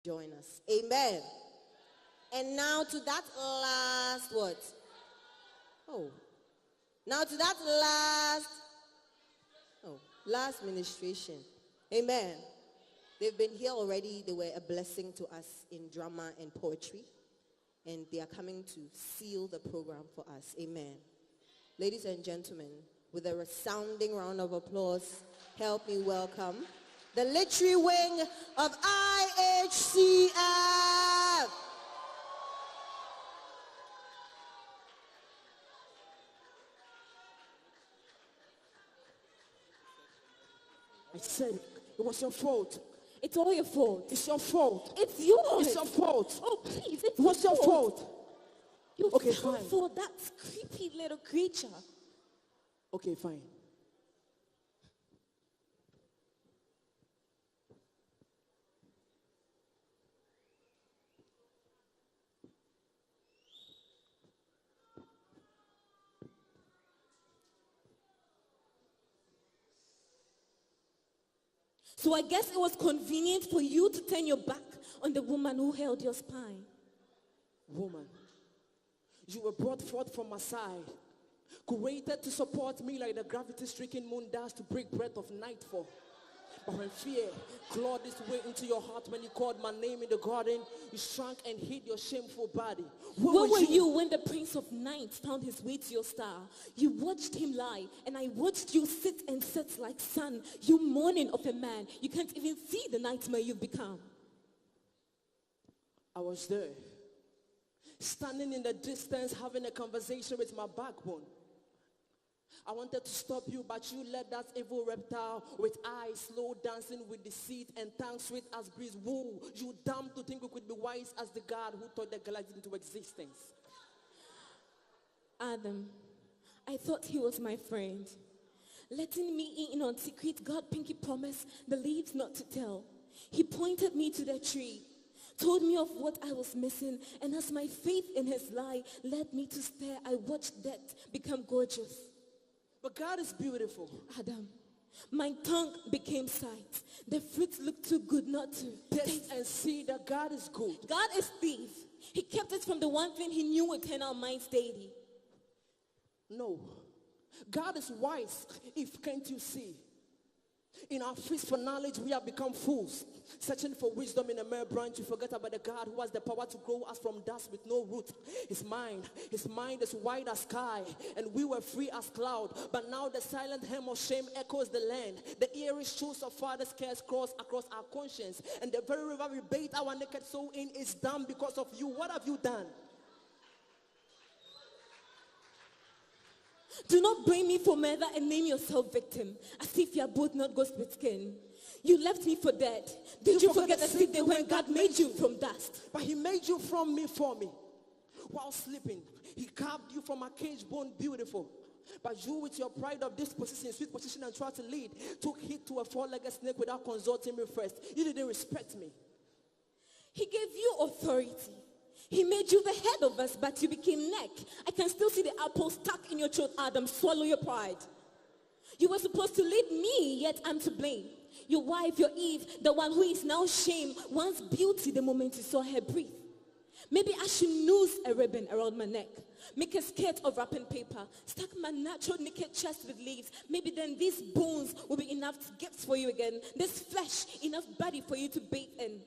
join us. Amen. And now to that last what? Oh. Now to that last ministration. Amen. They've been here already. They were a blessing to us in drama and poetry. And they are coming to seal the program for us. Amen. Ladies and gentlemen, with a resounding round of applause, help me welcome the literary wing of IHCF. I said it was your fault. It's all your fault. It's your fault. It's yours. It's your fault. Oh, please. It's What's your fault? You Okay, fell fine. for that creepy little creature. Okay, fine. So I guess it was convenient for you to turn your back on the woman who held your spine. Woman, you were brought forth from my side, created to support me like the gravity-stricken moon does to break breath of nightfall. But when fear clawed its way into your heart when you called my name in the garden, you shrank and hid your shameful body. Where were you when the Prince of Night found his way to your star? You watched him lie, and I watched you sit and set like sun. You mourning of a man. You can't even see the nightmare you've become. I was there, standing in the distance, having a conversation with my backbone. I wanted to stop you, but you let that evil reptile with eyes slow dancing with deceit and tongue sweet as breeze woo. You dumb to think we could be wise as the God who taught the galaxy into existence. Adam, I thought he was my friend. Letting me in on secret God pinky promise the leaves not to tell. He pointed me to the tree, told me of what I was missing, and as my faith in his lie led me to stare, I watched death become gorgeous. But God is beautiful. Adam, my tongue became sight. The fruit looked too good not to Taste and see that God is good. God is thief. He kept it from the one thing he knew would turn our minds daily. No. God is wise, if can't you see? In our feast for knowledge, we have become fools. Searching for wisdom in a mere branch, we forget about the God who has the power to grow us from dust with no root. His mind is wide as sky, and we were free as cloud. But now the silent hymn of shame echoes the land. The eerie shoes of father's cares cross across our conscience, and the very river we bathe our naked soul in is damn because of you. What have you done? Do not blame me for murder and name yourself victim, as if you are both not ghost with skin. You left me for dead. Did you forget the sleep day when God made you from dust? But he made you from me for me. While sleeping, he carved you from a cage bone beautiful. But you, with your pride of disposition, sweet position, and try to lead, took heed to a four-legged snake without consulting me first. You didn't respect me. He gave you authority. He made you the head of us, but you became neck. I can still see the apple stuck in your throat, Adam. Swallow your pride. You were supposed to lead me, yet I'm to blame. Your wife, your Eve, the one who is now shame, once beauty the moment you saw her breathe. Maybe I should noose a ribbon around my neck, make a skirt of wrapping paper, stack my natural naked chest with leaves. Maybe then these bones will be enough gifts for you again. This flesh, enough body for you to bathe in.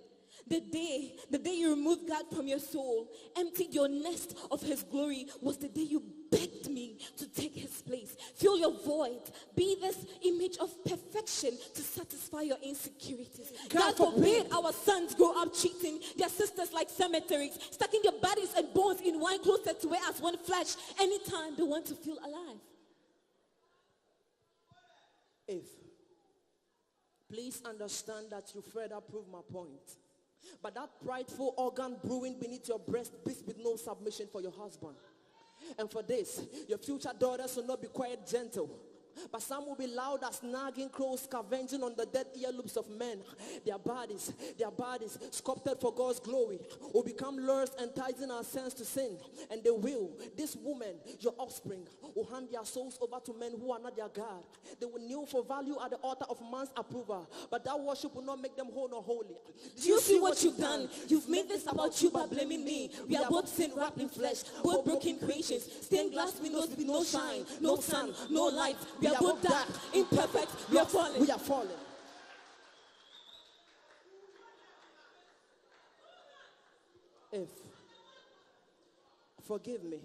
The day you removed God from your soul, emptied your nest of his glory, was the day you begged me to take his place. Fill your void. Be this image of perfection to satisfy your insecurities. God forbid our sons grow up cheating their sisters like cemeteries, stacking their bodies and bones in one closet to wear as one flesh anytime they want to feel alive. Please understand that you further prove my point. But that prideful organ brewing beneath your breast beats with no submission for your husband. And for this, your future daughters will not be quite gentle, But some will be loud as nagging crows scavenging on the dead earlobes of men. Their bodies, sculpted for God's glory, will become lures enticing our sense to sin. And they will, this woman, your offspring, will hand their souls over to men who are not their God. They will kneel for value at the altar of man's approval. But that worship will not make them whole or holy. Do you see what you've done? You've made this about you by blaming me. We are both sin wrapped in flesh, both broken creations, stained glass windows with no shine, no sun, no light. We are both dark, imperfect. We are fallen. We are fallen. If, forgive me.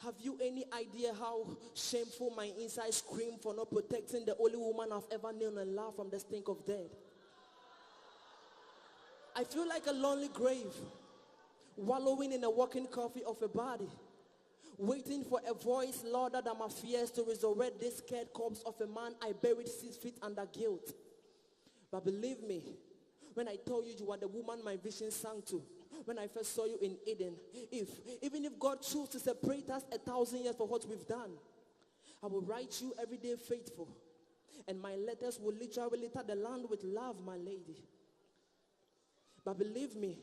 Have you any idea how shameful my inside scream for not protecting the only woman I've ever known and loved from the stink of death? I feel like a lonely grave, wallowing in a walking coffin of a body, waiting for a voice louder than my fears to resurrect this scared corpse of a man I buried 6 feet under guilt. But believe me, when I told you you are the woman my vision sang to, when I first saw you in Eden, even if God chose to separate us 1,000 years for what we've done, I will write you every day faithful, and my letters will literally litter the land with love, my lady. But believe me,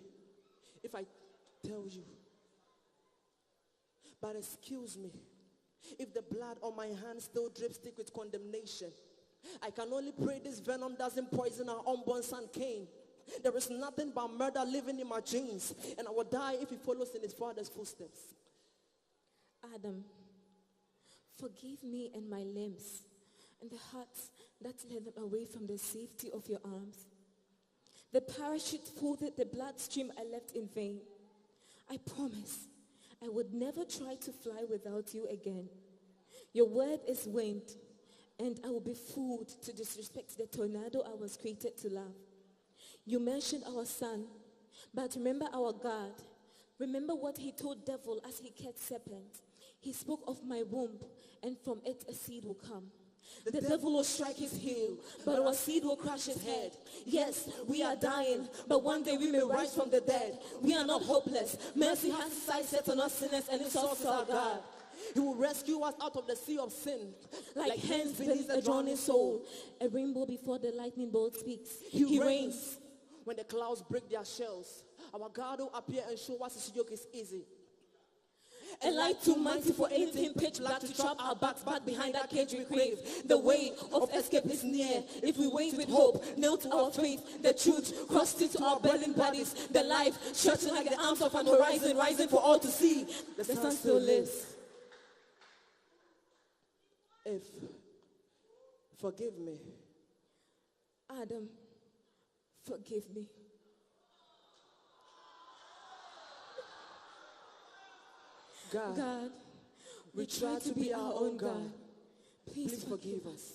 if I tell you, but excuse me, if the blood on my hands still dripstick with condemnation, I can only pray this venom doesn't poison our unborn son Cain. There is nothing but murder living in my genes, and I will die if he follows in his father's footsteps. Adam, forgive me and my limbs and the hearts that led them away from the safety of your arms. The parachute folded the bloodstream I left in vain. I promise I would never try to fly without you again. Your word is wind, and I will be fooled to disrespect the tornado I was created to love. You mentioned our son, but remember our God. Remember what he told devil as he kept serpent. He spoke of my womb, and from it a seed will come. The devil will strike his heel, but our seed will crush his head. Yes, we are dying, but one day we may rise from the dead. We are not hopeless. Mercy has his eyes set on us sinners, and it's also our God. He will rescue us out of the sea of sin. Like hens beneath a drowning soul, a rainbow before the lightning bolt speaks. He reigns. When the clouds break their shells, our God will appear and show us his yoke is easy. A light too mighty for anything pitch black to trap our backs back behind that cage we crave. The way of escape is near. If we wait with hope, nailed to our faith, the truth crossed into our burning bodies. The life stretching like the arms of an horizon, rising for all to see. The sun still lives. If, forgive me. Adam, forgive me. God, we try to be our own God. Please forgive us.